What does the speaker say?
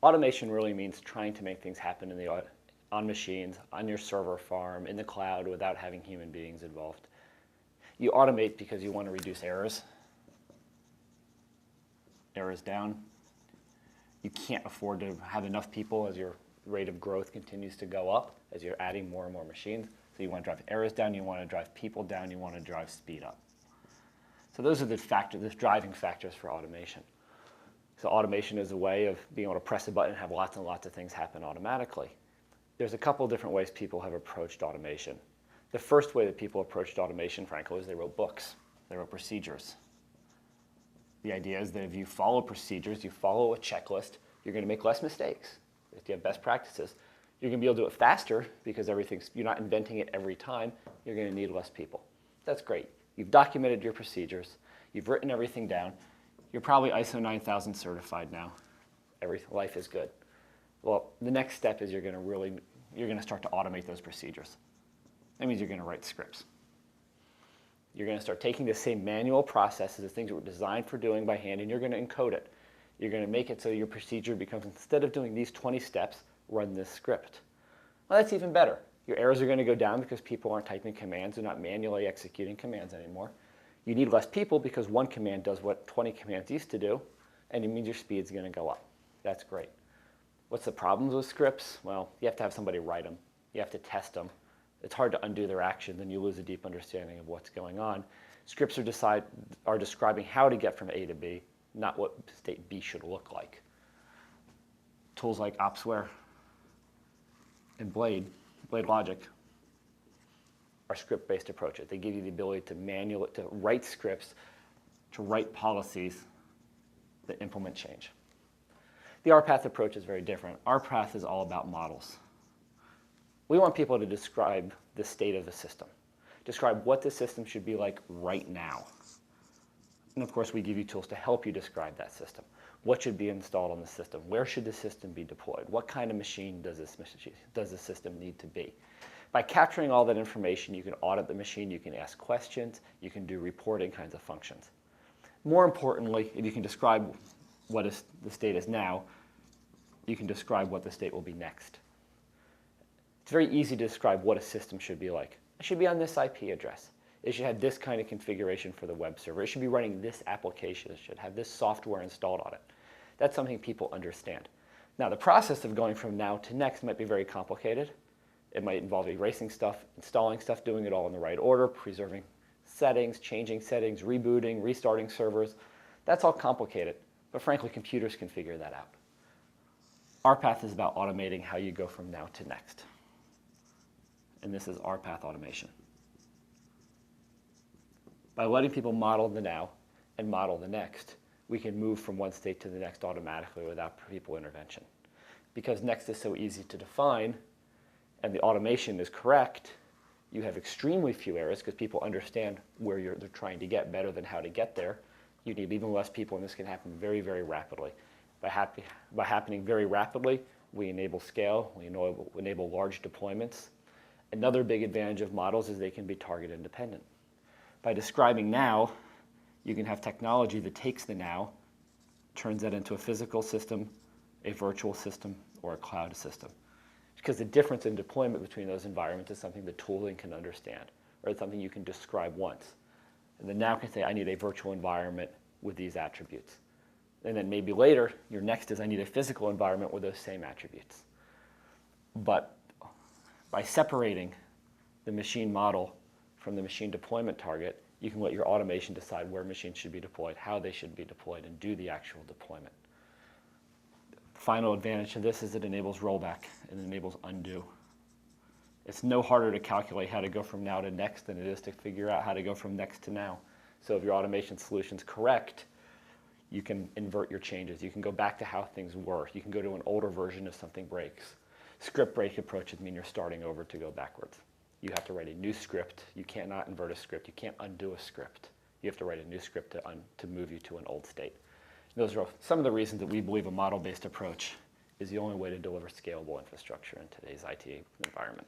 Automation really means trying to make things happen on machines, on your server farm, in the cloud, without having human beings involved. You automate because you want to reduce errors. Errors down. You can't afford to have enough people as your rate of growth continues to go up, as you're adding more and more machines. So you want to drive errors down, you want to drive people down, you want to drive speed up. So those are the driving factors for automation. So automation is a way of being able to press a button and have lots and lots of things happen automatically. There's a couple different ways people have approached automation. The first way that people approached automation, frankly, is they wrote books. They wrote procedures. The idea is that if you follow procedures, you follow a checklist, you're going to make less mistakes. If you have best practices, you're going to be able to do it faster because you're not inventing it every time. You're going to need less people. That's great. You've documented your procedures. You've written everything down. You're probably ISO 9000 certified now. Life is good. Well, the next step is you're going to start to automate those procedures. That means you're going to write scripts. You're going to start taking the same manual processes, the things that were designed for doing by hand, and you're going to encode it. You're going to make it so your procedure becomes, instead of doing these 20 steps, run this script. Well, that's even better. Your errors are going to go down because people aren't typing commands. They're not manually executing commands anymore. You need less people because one command does what 20 commands used to do, and it means your speed's going to go up. That's great. What's the problems with scripts? Well, you have to have somebody write them. You have to test them. It's hard to undo their action, then you lose a deep understanding of what's going on. Scripts are describing how to get from A to B, not what state B should look like. Tools like Opsware and Blade Logic are script-based approaches. They give you the ability to write scripts, to write policies that implement change. The RPath approach is very different. RPath is all about models. We want people to describe the state of the system, describe what the system should be like right now. And of course, we give you tools to help you describe that system. What should be installed on the system? Where should the system be deployed? What kind of machine does the system need to be? By capturing all that information, you can audit the machine, you can ask questions, you can do reporting kinds of functions. More importantly, if you can describe what the state is now, you can describe what the state will be next. It's very easy to describe what a system should be like. It should be on this IP address. It should have this kind of configuration for the web server. It should be running this application. It should have this software installed on it. That's something people understand. Now, the process of going from now to next might be very complicated. It might involve erasing stuff, installing stuff, doing it all in the right order, preserving settings, changing settings, rebooting, restarting servers. That's all complicated, but frankly, computers can figure that out. RPath is about automating how you go from now to next. And this is RPath automation. By letting people model the now and model the next, we can move from one state to the next automatically without people intervention. Because next is so easy to define, and the automation is correct, you have extremely few errors because people understand where they're trying to get better than how to get there. You need even less people, and this can happen very, very rapidly. By happening very rapidly, we enable scale, we enable large deployments. Another big advantage of models is they can be target independent. By describing now, you can have technology that takes the now, turns that into a physical system, a virtual system, or a cloud system. Because the difference in deployment between those environments is something the tooling can understand, or it's something you can describe once. And then now can say, I need a virtual environment with these attributes. And then maybe later, your next is, I need a physical environment with those same attributes. But by separating the machine model from the machine deployment target, you can let your automation decide where machines should be deployed, how they should be deployed, and do the actual deployment. The final advantage of this is it enables rollback and it enables undo. It's no harder to calculate how to go from now to next than it is to figure out how to go from next to now. So if your automation solution's correct, you can invert your changes. You can go back to how things were. You can go to an older version if something breaks. Script break approaches mean you're starting over to go backwards. You have to write a new script. You cannot invert a script. You can't undo a script. You have to write a new script to move you to an old state. And those are some of the reasons that we believe a model-based approach is the only way to deliver scalable infrastructure in today's IT environment.